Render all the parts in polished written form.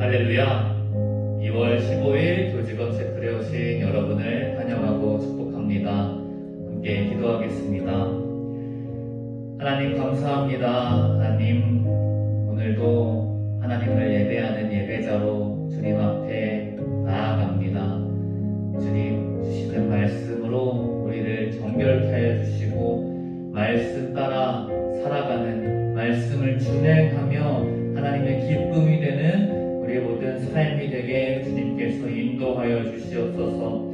할렐루야. 2월 15일 교직원 채플에 오신 여러분을 환영하고 축복합니다. 함께 기도하겠습니다. 하나님 감사합니다. 하나님, 오늘도 하나님을 예배하는 예배자로 주님 앞에 나아갑니다. 주님 주시는 말씀으로 우리를 정결케 하여 주시고 말씀 따라 살아가는, 말씀을 준행하며 하나님의 기쁨이 되는 우리의 모든 삶이 되게 주님께서 인도하여 주시옵소서.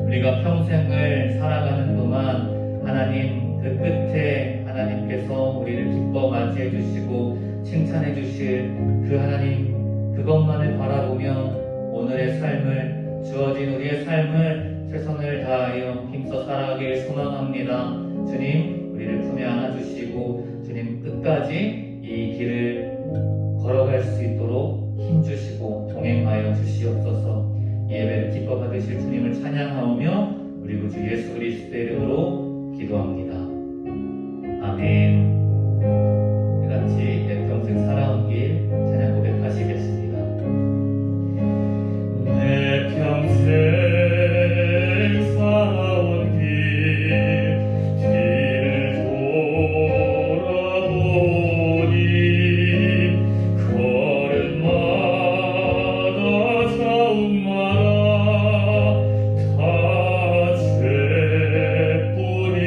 우리가 평생을 살아가는 동안 하나님 그 끝에 하나님께서 우리를 기뻐 맞이해 주시고 칭찬해 주실 그 하나님, 그것만을 바라보며 오늘의 삶을, 주어진 우리의 삶을 최선을 다하여 힘써 살아가길 소망합니다. 주님, 우리를 품에 안아주시고 주님 끝까지 이 길을 걸어갈 수 있도록 힘주시고 동행하여 주시옵소서. 예배를 기뻐 받으실 주님을 찬양하오며 우리 구주 예수 그리스도의 이름으로 기도합니다. 아멘. 같이 내 평생 살아온 길 찬양 고백하시겠습니다. 내 평생 살아온 길을 돌아보니 걸음마다 자욱마다 다 죄뿐입니다.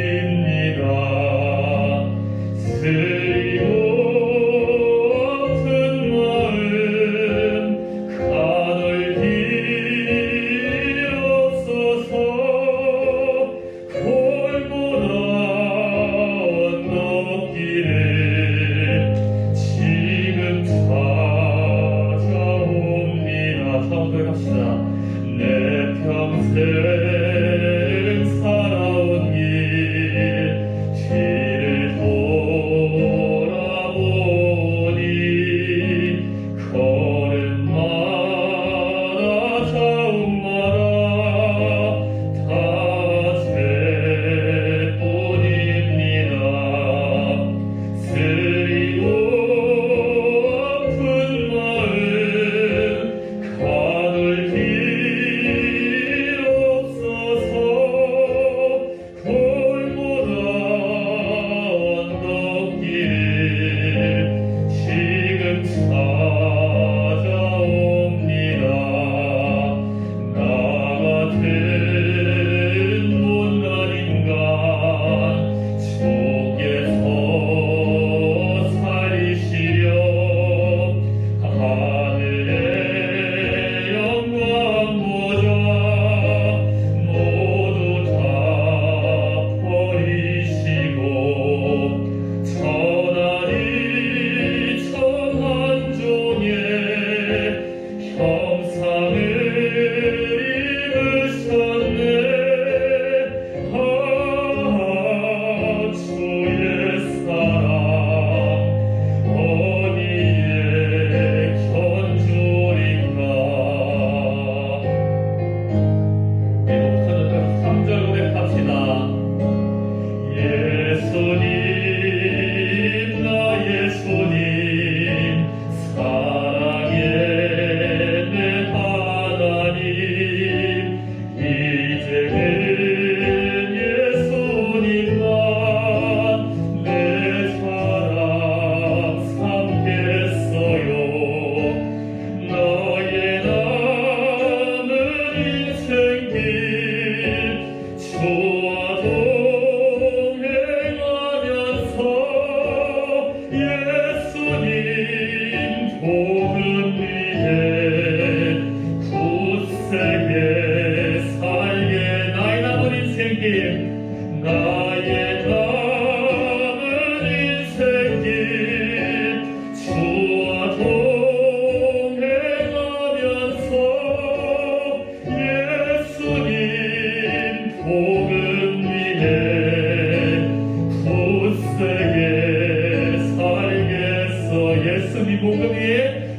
예수님 복음 위에,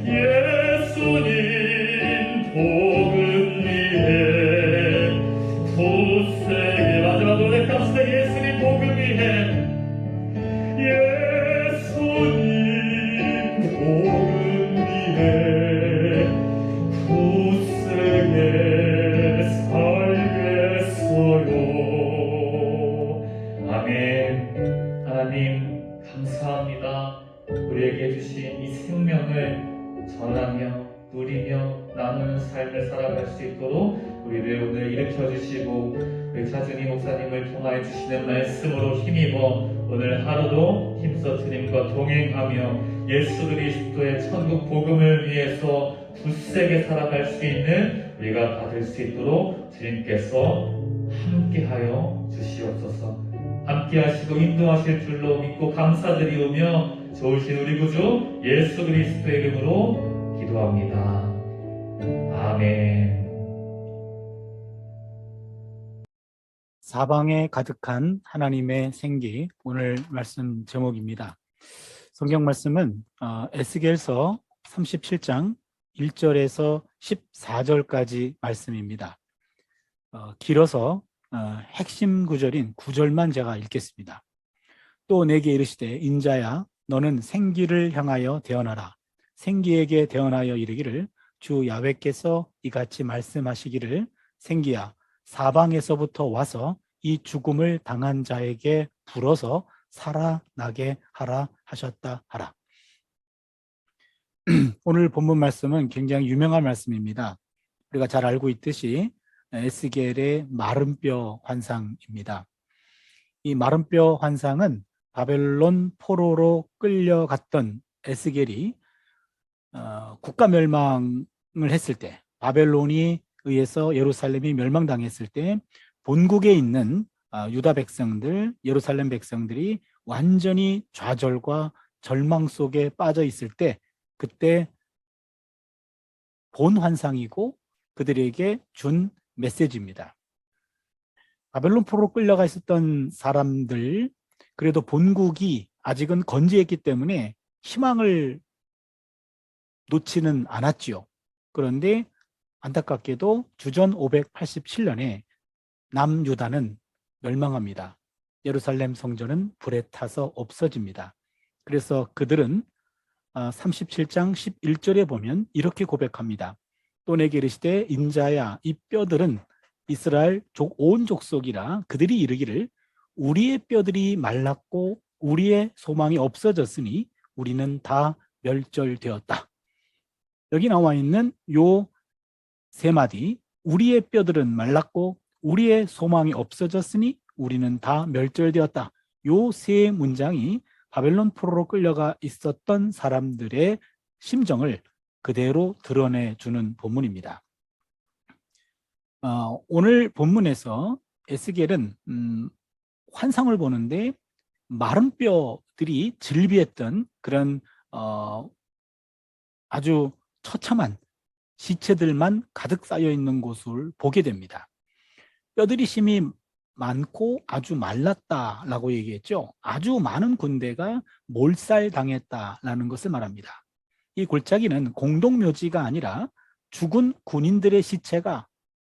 예수님 복음 위에 굳세게. 마지막 노래 갑시다. 예수님 복음 위에, 예수님 복음 위에 감사합니다. 우리에게 주신 이 생명을 전하며 누리며 나누는 삶을 살아갈 수 있도록 우리를 오늘 일으켜 주시고 우리 차준희 목사님을 통하여 주시는 말씀으로 힘입어 오늘 하루도 힘써 주님과 동행하며 예수 그리스도의 천국 복음을 위해서 굳세게 살아갈 수 있는 우리가 받을 수 있도록 주님께서 함께하여 주시옵소서. 함께하시고 인도하실 줄로 믿고 감사드리오며 좋으신 우리 구주 예수 그리스도의 이름으로 기도합니다. 아멘. 사방에 가득한 하나님의 생기, 오늘 말씀 제목입니다. 성경 말씀은 에스겔서 37장 1절에서 14절까지 말씀입니다. 길어서 핵심 구절인 9절만 제가 읽겠습니다. 또 내게 이르시되 인자야 너는 생기를 향하여 대언하라. 생기에게 대언하여 이르기를 주 야훼께서 이같이 말씀하시기를 생기야 사방에서부터 와서 이 죽음을 당한 자에게 불어서 살아나게 하라 하셨다 하라. 오늘 본문 말씀은 굉장히 유명한 말씀입니다. 우리가 잘 알고 있듯이 에스겔의 마른 뼈 환상입니다. 이 마른 뼈 환상은 바벨론 포로로 끌려갔던 에스겔이 국가 멸망을 했을 때, 바벨론이 의해서 예루살렘이 멸망당했을 때 본국에 있는 유다 백성들, 예루살렘 백성들이 완전히 좌절과 절망 속에 빠져 있을 때, 그때 본 환상이고 그들에게 준 메시지입니다. 바벨론 포로로 끌려가 있었던 사람들, 그래도 본국이 아직은 건재했기 때문에 희망을 놓지는 않았지요. 그런데 안타깝게도 주전 587년에 남유다는 멸망합니다. 예루살렘 성전은 불에 타서 없어집니다. 그래서 그들은 37장 11절에 보면 이렇게 고백합니다. 또 내게 이르시되 인자야 이 뼈들은 이스라엘 온 족속이라 그들이 이르기를 우리의 뼈들이 말랐고 우리의 소망이 없어졌으니 우리는 다 멸절되었다. 여기 나와 있는 요 세 마디, 우리의 뼈들은 말랐고 우리의 소망이 없어졌으니 우리는 다 멸절되었다. 요 세 문장이 바벨론 포로로 끌려가 있었던 사람들의 심정을 그대로 드러내주는 본문입니다. 오늘 본문에서 에스겔은 환상을 보는데 마른 뼈들이 즐비했던 그런 아주 처참한 시체들만 가득 쌓여 있는 곳을 보게 됩니다. 뼈들이 심이 많고 아주 말랐다라고 얘기했죠. 아주 많은 군대가 몰살당했다라는 것을 말합니다. 이 골짜기는 공동묘지가 아니라 죽은 군인들의 시체가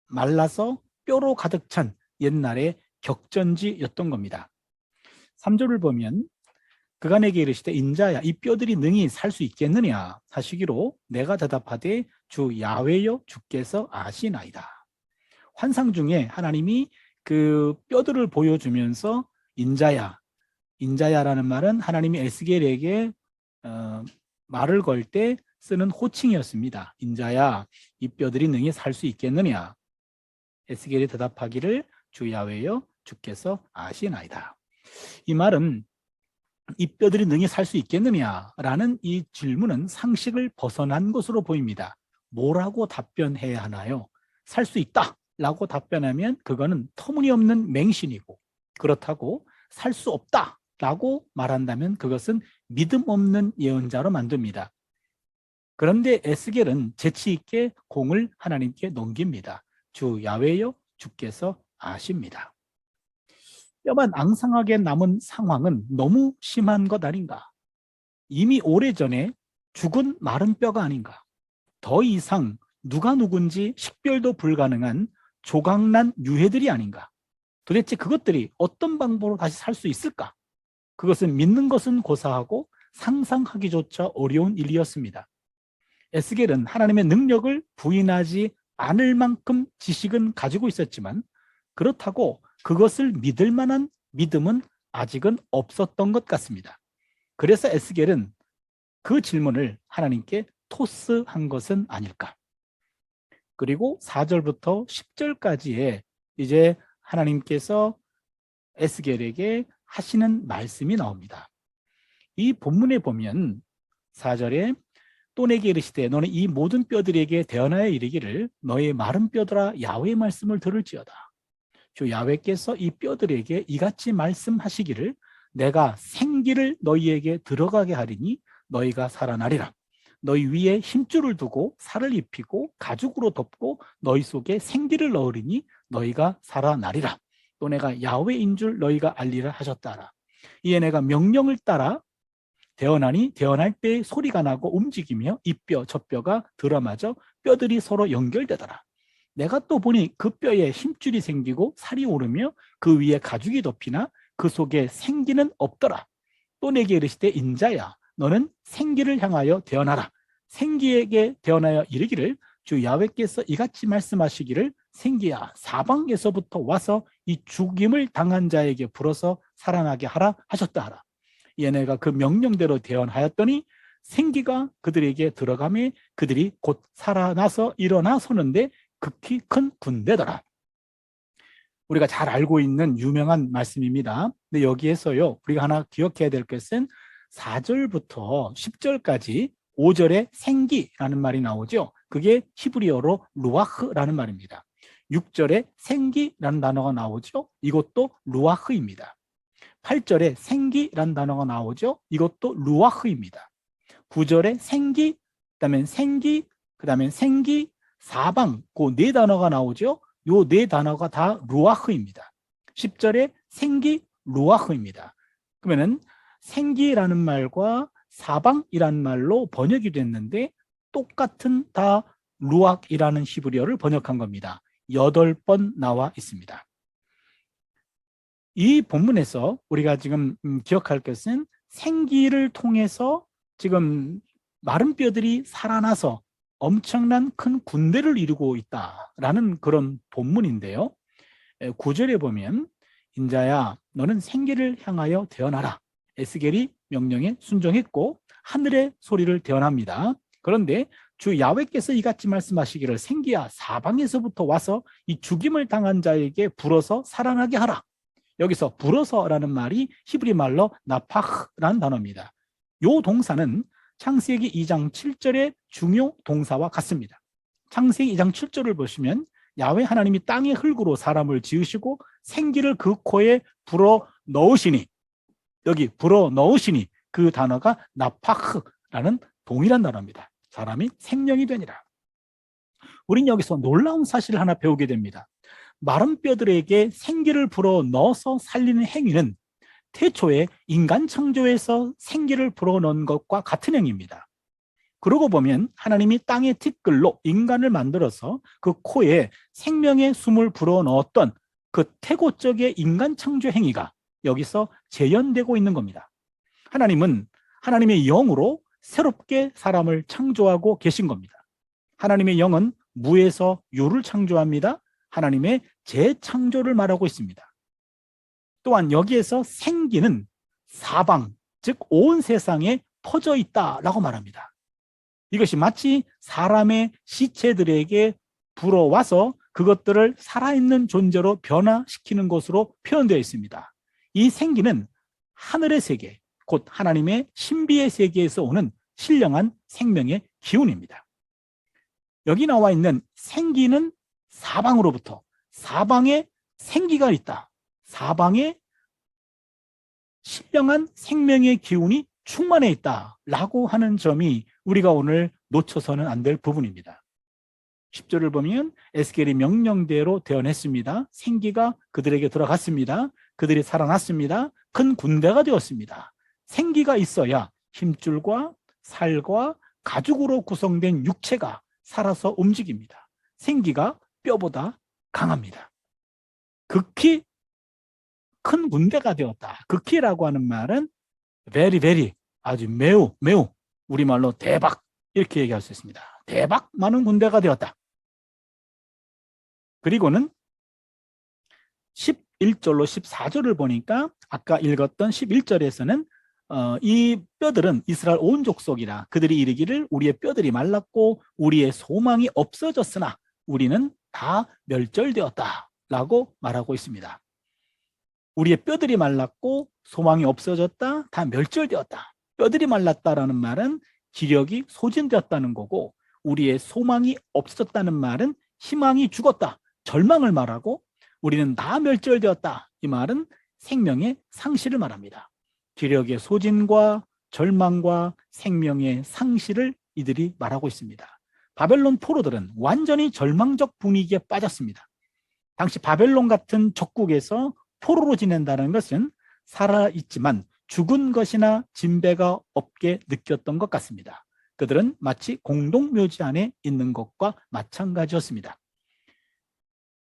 말라서 뼈로 가득 찬 옛날의 격전지였던 겁니다. 3절을 보면 그가 내게 이르시되 인자야 이 뼈들이 능히 살 수 있겠느냐 하시기로 내가 대답하되 주 야훼여 주께서 아시나이다. 환상 중에 하나님이 그 뼈들을 보여주면서 인자야라는 말은 하나님이 에스겔에게 말을 걸 때 쓰는 호칭이었습니다. 인자야 이 뼈들이 능히 살 수 있겠느냐. 에스겔이 대답하기를 주 야훼여 주께서 아시나이다. 이 말은 이 뼈들이 능히 살 수 있겠느냐라는 이 질문은 상식을 벗어난 것으로 보입니다. 뭐라고 답변해야 하나요? 살 수 있다 라고 답변하면 그거는 터무니없는 맹신이고, 그렇다고 살 수 없다 라고 말한다면 그것은 믿음 없는 예언자로 만듭니다. 그런데 에스겔은 재치 있게 공을 하나님께 넘깁니다. 주 야훼여 주께서 아십니다. 뼈만 앙상하게 남은 상황은 너무 심한 것 아닌가? 이미 오래전에 죽은 마른 뼈가 아닌가? 더 이상 누가 누군지 식별도 불가능한 조각난 유해들이 아닌가? 도대체 그것들이 어떤 방법으로 다시 살 수 있을까? 그것은 믿는 것은 고사하고 상상하기조차 어려운 일이었습니다. 에스겔은 하나님의 능력을 부인하지 않을 만큼 지식은 가지고 있었지만 그렇다고 그것을 믿을 만한 믿음은 아직은 없었던 것 같습니다. 그래서 에스겔은 그 질문을 하나님께 토스한 것은 아닐까. 그리고 4절부터 10절까지에 이제 하나님께서 에스겔에게 하시는 말씀이 나옵니다. 이 본문에 보면 4절에 또 내게 이르시되 너는 이 모든 뼈들에게 대언하여 이르기를 너의 마른 뼈들아 야훼의 말씀을 들을지어다. 주 야훼께서 이 뼈들에게 이같이 말씀하시기를 내가 생기를 너희에게 들어가게 하리니 너희가 살아나리라. 너희 위에 힘줄을 두고 살을 입히고 가죽으로 덮고 너희 속에 생기를 넣으리니 너희가 살아나리라. 또 내가 야훼인 줄 너희가 알리라 하셨다라. 이에 내가 명령을 따라 대언하니 대언할 때 소리가 나고 움직이며 이 뼈 저 뼈가 들어맞아 뼈들이 서로 연결되더라. 내가 또 보니 그 뼈에 힘줄이 생기고 살이 오르며 그 위에 가죽이 덮이나 그 속에 생기는 없더라. 또 내게 이르시되 인자야 너는 생기를 향하여 대언하라. 생기에게 대언하여 이르기를 주 야훼께서 이같이 말씀하시기를 생기야 사방에서부터 와서 이 죽임을 당한 자에게 불어서 살아나게 하라 하셨다 하라. 이에 내가 그 명령대로 대언하였더니 생기가 그들에게 들어가매 그들이 곧 살아나서 일어나 서는데 극히 큰 군대더라. 우리가 잘 알고 있는 유명한 말씀입니다. 근데 여기에서요 우리가 하나 기억해야 될 것은 4절부터 10절까지 5절에 생기라는 말이 나오죠. 그게 히브리어로 루아흐라는 말입니다. 6절에 생기라는 단어가 나오죠. 이것도 루아흐입니다. 8절에 생기라는 단어가 나오죠. 이것도 루아흐입니다. 9절에 생기, 그다음에 생기, 그다음에 생기, 사방, 그 네 단어가 나오죠. 요 네 단어가 다 루아흐입니다. 10절에 생기, 루아흐입니다. 그러면은 생기라는 말과 사방이라는 말로 번역이 됐는데 똑같은 다 루악이라는 히브리어를 번역한 겁니다. 8번 나와 있습니다. 이 본문에서 우리가 지금 기억할 것은 생기를 통해서 지금 마른 뼈들이 살아나서 엄청난 큰 군대를 이루고 있다라는 그런 본문인데요. 9절에 보면 인자야 너는 생기를 향하여 대언하라. 에스겔이 명령에 순종했고 하늘의 소리를 대언합니다. 그런데 주 야훼께서 이같이 말씀하시기를 생기야 사방에서부터 와서 이 죽임을 당한 자에게 불어서 살아나게 하라. 여기서 불어서라는 말이 히브리 말로 나파흐라는 단어입니다. 이 동사는 창세기 2장 7절의 중요 동사와 같습니다. 창세기 2장 7절을 보시면 야훼 하나님이 땅의 흙으로 사람을 지으시고 생기를 그 코에 불어 넣으시니 여기 불어 넣으시니 그 단어가 나파흐라는 동일한 단어입니다. 사람이 생명이 되니라. 우린 여기서 놀라운 사실을 하나 배우게 됩니다. 마른 뼈들에게 생기를 불어 넣어서 살리는 행위는 태초에 인간 창조에서 생기를 불어넣은 것과 같은 행위입니다. 그러고 보면 하나님이 땅의 티끌로 인간을 만들어서 그 코에 생명의 숨을 불어넣었던 그 태고적의 인간 창조 행위가 여기서 재현되고 있는 겁니다. 하나님은 하나님의 영으로 새롭게 사람을 창조하고 계신 겁니다. 하나님의 영은 무에서 유를 창조합니다. 하나님의 재창조를 말하고 있습니다. 또한 여기에서 생기는 사방, 즉 온 세상에 퍼져 있다라고 말합니다. 이것이 마치 사람의 시체들에게 불어와서 그것들을 살아있는 존재로 변화시키는 것으로 표현되어 있습니다. 이 생기는 하늘의 세계, 곧 하나님의 신비의 세계에서 오는 신령한 생명의 기운입니다. 여기 나와 있는 생기는 사방으로부터, 사방에 생기가 있다. 사방에 신령한 생명의 기운이 충만해 있다라고 하는 점이 우리가 오늘 놓쳐서는 안 될 부분입니다. 10절을 보면 에스겔이 명령대로 대언했습니다. 생기가 그들에게 들어갔습니다. 그들이 살아났습니다. 큰 군대가 되었습니다. 생기가 있어야 힘줄과 살과 가죽으로 구성된 육체가 살아서 움직입니다. 생기가 뼈보다 강합니다. 극히 큰 군대가 되었다. 극히라고 하는 말은 very, very, 아주 매우, 매우, 우리말로 대박 이렇게 얘기할 수 있습니다. 대박 많은 군대가 되었다. 그리고는 11절로 14절을 보니까 아까 읽었던 11절에서는 이 뼈들은 이스라엘 온 족속이라 그들이 이르기를 우리의 뼈들이 말랐고 우리의 소망이 없어졌으나 우리는 다 멸절되었다 라고 말하고 있습니다. 우리의 뼈들이 말랐고 소망이 없어졌다, 다 멸절되었다. 뼈들이 말랐다라는 말은 기력이 소진되었다는 거고, 우리의 소망이 없어졌다는 말은 희망이 죽었다, 절망을 말하고, 우리는 다 멸절되었다, 이 말은 생명의 상실을 말합니다. 기력의 소진과 절망과 생명의 상실을 이들이 말하고 있습니다. 바벨론 포로들은 완전히 절망적 분위기에 빠졌습니다. 당시 바벨론 같은 적국에서 포로로 지낸다는 것은 살아있지만 죽은 것이나 진배가 없게 느꼈던 것 같습니다. 그들은 마치 공동묘지 안에 있는 것과 마찬가지였습니다.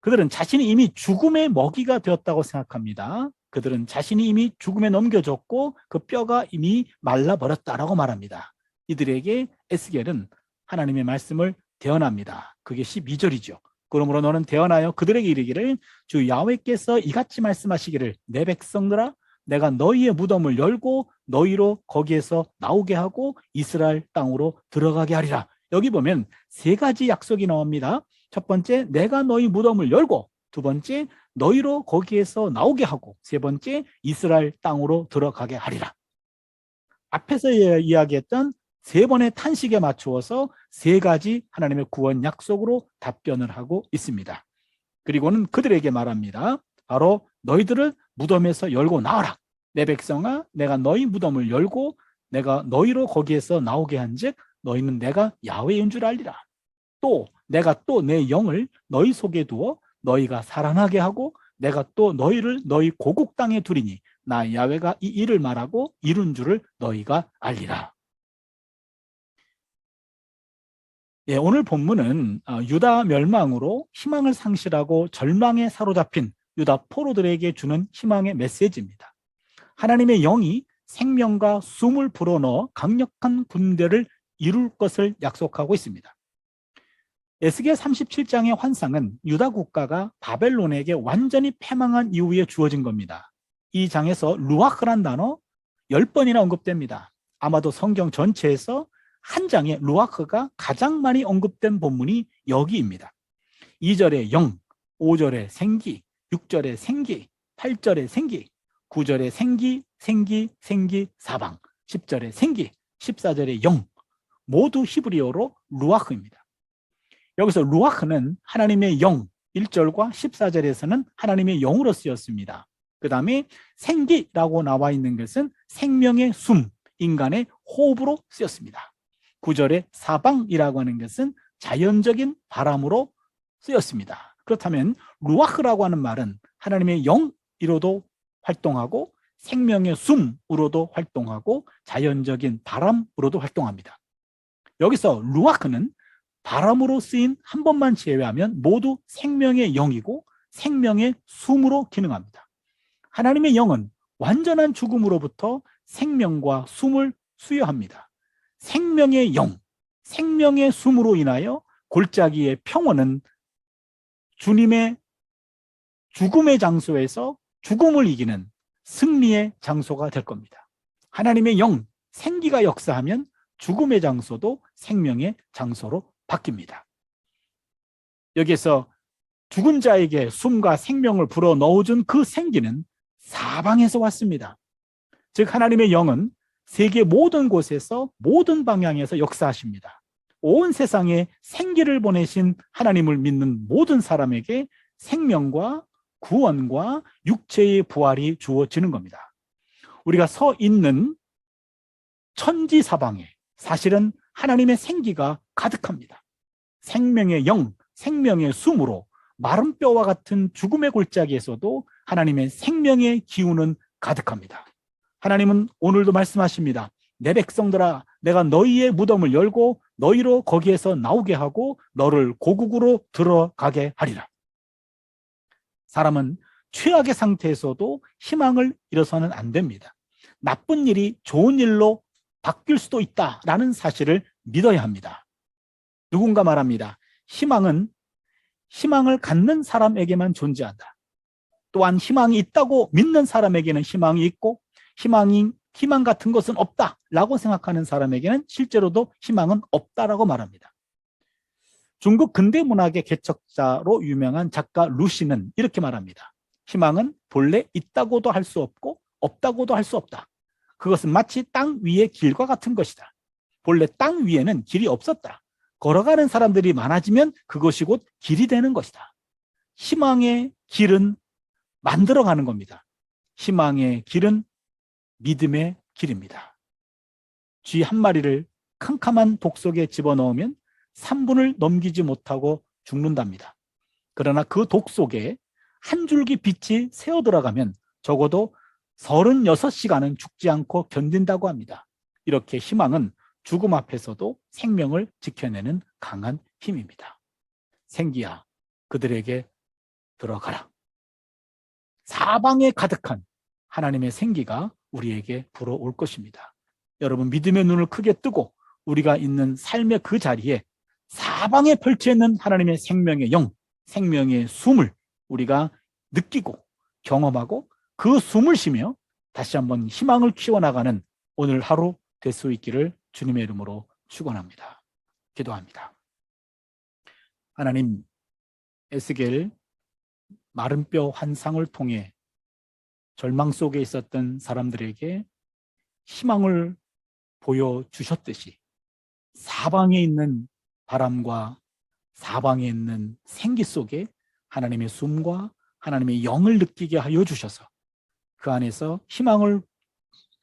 그들은 자신이 이미 죽음의 먹이가 되었다고 생각합니다. 그들은 자신이 이미 죽음에 넘겨졌고 그 뼈가 이미 말라버렸다라고 말합니다. 이들에게 에스겔은 하나님의 말씀을 대언합니다. 그게 12절이죠. 그러므로 너는 대언하여 그들에게 이르기를 주 야훼께서 이같이 말씀하시기를 내 백성들아 내가 너희의 무덤을 열고 너희로 거기에서 나오게 하고 이스라엘 땅으로 들어가게 하리라. 여기 보면 세 가지 약속이 나옵니다. 첫 번째, 내가 너희 무덤을 열고, 두 번째, 너희로 거기에서 나오게 하고, 세 번째, 이스라엘 땅으로 들어가게 하리라. 앞에서 이야기했던 세 번의 탄식에 맞추어서 세 가지 하나님의 구원 약속으로 답변을 하고 있습니다. 그리고는 그들에게 말합니다. 바로 너희들을 무덤에서 열고 나와라. 내 백성아, 내가 너희 무덤을 열고 내가 너희로 거기에서 나오게 한즉 너희는 내가 야훼인 줄 알리라. 또 내가 또 내 영을 너희 속에 두어 너희가 살아나게 하고 내가 또 너희를 너희 고국 땅에 두리니 나 야훼가 이 일을 말하고 이룬 줄을 너희가 알리라. 예, 오늘 본문은 유다 멸망으로 희망을 상실하고 절망에 사로잡힌 유다 포로들에게 주는 희망의 메시지입니다. 하나님의 영이 생명과 숨을 불어넣어 강력한 군대를 이룰 것을 약속하고 있습니다. 에스겔 37장의 환상은 유다 국가가 바벨론에게 완전히 패망한 이후에 주어진 겁니다. 이 장에서 루아흐란 단어 10번이나 언급됩니다. 아마도 성경 전체에서 한 장에 루아흐가 가장 많이 언급된 본문이 여기입니다. 2절에 영, 5절에 생기, 6절에 생기, 8절에 생기, 9절에 생기, 생기, 생기, 사방, 10절에 생기, 14절에 영, 모두 히브리어로 루아흐입니다. 여기서 루아흐는 하나님의 영, 1절과 14절에서는 하나님의 영으로 쓰였습니다. 그 다음에 생기라고 나와 있는 것은 생명의 숨, 인간의 호흡으로 쓰였습니다. 9절에 사방이라고 하는 것은 자연적인 바람으로 쓰였습니다. 그렇다면 루아흐라고 하는 말은 하나님의 영으로도 활동하고 생명의 숨으로도 활동하고 자연적인 바람으로도 활동합니다. 여기서 루아흐는 바람으로 쓰인 한 번만 제외하면 모두 생명의 영이고 생명의 숨으로 기능합니다. 하나님의 영은 완전한 죽음으로부터 생명과 숨을 수여합니다. 생명의 영, 생명의 숨으로 인하여 골짜기의 평원은 주님의 죽음의 장소에서 죽음을 이기는 승리의 장소가 될 겁니다. 하나님의 영, 생기가 역사하면 죽음의 장소도 생명의 장소로 바뀝니다. 여기에서 죽은 자에게 숨과 생명을 불어 넣어준 그 생기는 사방에서 왔습니다. 즉 하나님의 영은 세계 모든 곳에서 모든 방향에서 역사하십니다. 온 세상에 생기를 보내신 하나님을 믿는 모든 사람에게 생명과 구원과 육체의 부활이 주어지는 겁니다. 우리가 서 있는 천지사방에 사실은 하나님의 생기가 가득합니다. 생명의 영, 생명의 숨으로 마른 뼈와 같은 죽음의 골짜기에서도 하나님의 생명의 기운은 가득합니다. 하나님은 오늘도 말씀하십니다. 내 백성들아, 내가 너희의 무덤을 열고 너희로 거기에서 나오게 하고 너를 고국으로 들어가게 하리라. 사람은 최악의 상태에서도 희망을 잃어서는 안 됩니다. 나쁜 일이 좋은 일로 바뀔 수도 있다라는 사실을 믿어야 합니다. 누군가 말합니다. 희망을 갖는 사람에게만 존재한다. 또한 희망이 있다고 믿는 사람에게는 희망이 있고 희망이 희망 같은 것은 없다라고 생각하는 사람에게는 실제로도 희망은 없다라고 말합니다. 중국 근대 문학의 개척자로 유명한 작가 루시는 이렇게 말합니다. 희망은 본래 있다고도 할 수 없고 없다고도 할 수 없다. 그것은 마치 땅 위의 길과 같은 것이다. 본래 땅 위에는 길이 없었다. 걸어가는 사람들이 많아지면 그것이 곧 길이 되는 것이다. 희망의 길은 만들어가는 겁니다. 희망의 길은 믿음의 길입니다. 쥐 한 마리를 캄캄한 독 속에 집어넣으면 3분을 넘기지 못하고 죽는답니다. 그러나 그 독 속에 한 줄기 빛이 새어 들어가면 적어도 36시간은 죽지 않고 견딘다고 합니다. 이렇게 희망은 죽음 앞에서도 생명을 지켜내는 강한 힘입니다. 생기야, 그들에게 들어가라. 사방에 가득한 하나님의 생기가 우리에게 불어올 것입니다. 여러분, 믿음의 눈을 크게 뜨고 우리가 있는 삶의 그 자리에 사방에 펼쳐 있는 하나님의 생명의 영, 생명의 숨을 우리가 느끼고 경험하고 그 숨을 쉬며 다시 한번 희망을 키워나가는 오늘 하루 될 수 있기를 주님의 이름으로 축원합니다. 기도합니다. 하나님, 에스겔 마른 뼈 환상을 통해 절망 속에 있었던 사람들에게 희망을 보여주셨듯이 사방에 있는 바람과 사방에 있는 생기 속에 하나님의 숨과 하나님의 영을 느끼게 하여 주셔서 그 안에서 희망을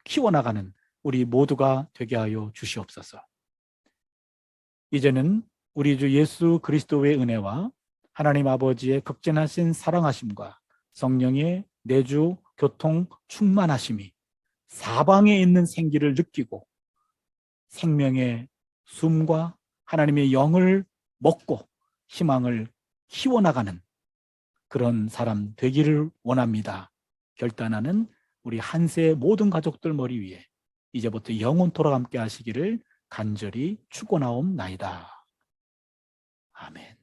키워나가는 우리 모두가 되게 하여 주시옵소서. 이제는 우리 주 예수 그리스도의 은혜와 하나님 아버지의 극진하신 사랑하심과 성령의 내주 교통 충만하심이 사방에 있는 생기를 느끼고 생명의 숨과 하나님의 영을 먹고 희망을 키워나가는 그런 사람 되기를 원합니다. 결단하는 우리 한세 모든 가족들 머리 위에 이제부터 영원토록 함께 하시기를 간절히 축원하옵나이다. 아멘.